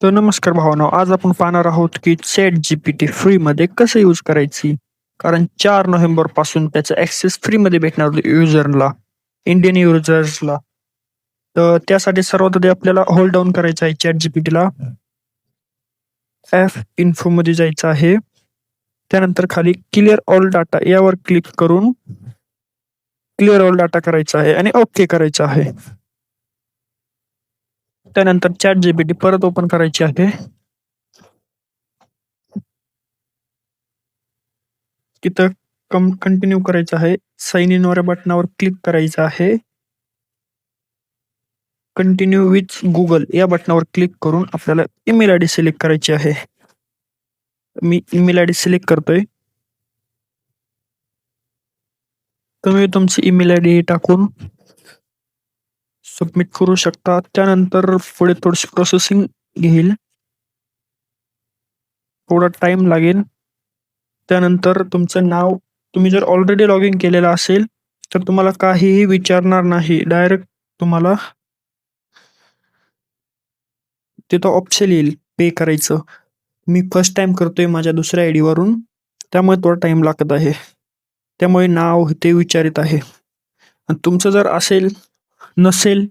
तर नमस्कार भावांनो, आज आपण पाहणार आहोत की ChatGPT फ्रीमध्ये कसं यूज करायची. कारण 4 नोव्हेंबर पासून त्याचा ॲक्सेस फ्रीमध्ये भेटणार होतं युजरला, इंडियन युजर्सला. तर त्यासाठी सर्वात आधी आपल्याला होल्ड डाऊन करायचं आहे ChatGPTला. ॲप इन्फोमध्ये जायचं आहे. त्यानंतर खाली क्लिअर ऑल डाटा यावर क्लिक करून क्लिअर ऑल डाटा करायचा आहे आणि ओके करायचं आहे. त्यानंतर ChatGPT परत ओपन करायची आहे. तिथं कंटिन्यू करायचं आहे. साइन इन वर बटनावर क्लिक करायचं आहे. कंटिन्यू विथ गुगल या बटनावर क्लिक करून आपल्याला ईमेल आयडी सिलेक्ट करायची आहे. मी ईमेल आयडी सिलेक्ट करतोय. तुम्ही तुमची ईमेल आयडी टाकून सबमिट करू शकता. त्यानंतर पुढे थोडीशी प्रोसेसिंग घेईल. थोडा टाइम लागेल. त्यानंतर तुमचं नाव, तुम्ही जर ऑलरेडी लॉग इन केलेलं असेल तर तुम्हाला काहीही विचारणार नाही. डायरेक्ट तुम्हाला तिथं ऑप्शन येईल पे करायचं. मी फर्स्ट टाइम करतोय माझ्या दुसऱ्या आयडी वरून, त्यामुळे थोडा टाइम लागत आहे. त्यामुळे नाव ते विचारित आहे. आणि तुमचं जर नसेल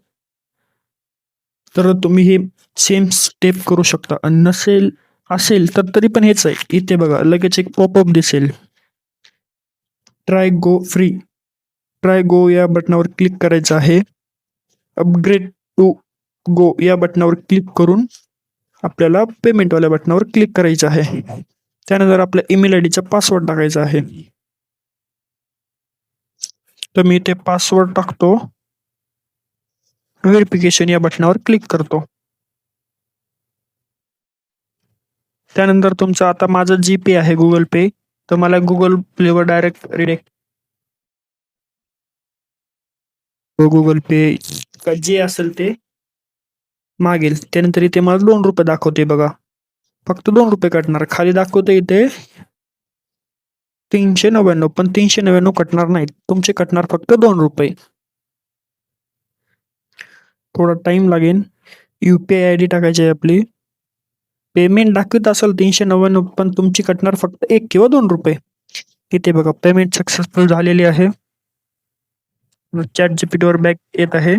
तर तुम्ही हे सेम स्टेप करू शकता. आणि असेल तर तरी पण हेच आहे. इथे बघा लगेच एक पॉपअप दिसेल, ट्राय गो या बटनावर क्लिक करायचं आहे. अपग्रेड टू गो या बटनावर क्लिक करून आपल्याला पेमेंटवाल्या बटनावर क्लिक करायचं आहे. त्यानंतर आपल्या ईमेल आयडीचा पासवर्ड टाकायचा आहे. तर मी ते पासवर्ड टाकतो. व्हेरिफिकेशन या बटनावर क्लिक करतो. त्यानंतर तुमचं, आता माझं जीपे आहे गुगल पे, तर मला गुगल प्लेवर डायरेक्ट रिडेक्ट गुगल पे का जे असेल ते मागेल. त्यानंतर इथे मला ₹2 दाखवते बघा. फक्त ₹2 कटणार. खाली दाखवते इथे 399, पण 399 कटणार नाहीत. तुमचे कटणार फक्त ₹2. थोडा टाइम लागेल. UPI आयडी टाकायची आहे आपली. पेमेंट दाखवत असेल 399, पण तुमची कटणार फक्त 1 किंवा ₹2. इथे बघा पेमेंट सक्सेसफुल झालेली आहे. ChatGPT वर बॅक येत आहे.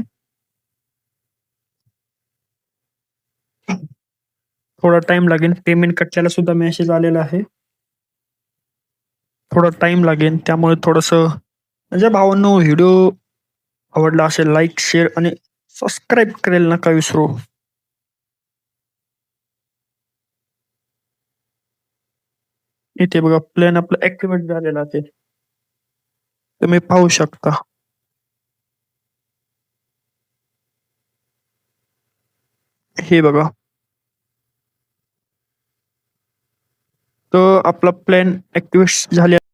थोडा टाइम लागेल. पेमेंट कटल्याला सुद्धा मेसेज आलेला आहे. थोडा टाइम लागेल. त्यामुळे थोडंसं, म्हणजे भावांनो, व्हिडिओ आवडला असेल लाईक, शेअर आणि सबस्क्राईब करायला नका विसरू. इथे बघा प्लॅन आपलं ऍक्टिव्हेट झालेला आहे, तुम्ही पाहू शकता. हे बघा, तर आपला प्लॅन ऍक्टिव्हेट झाले.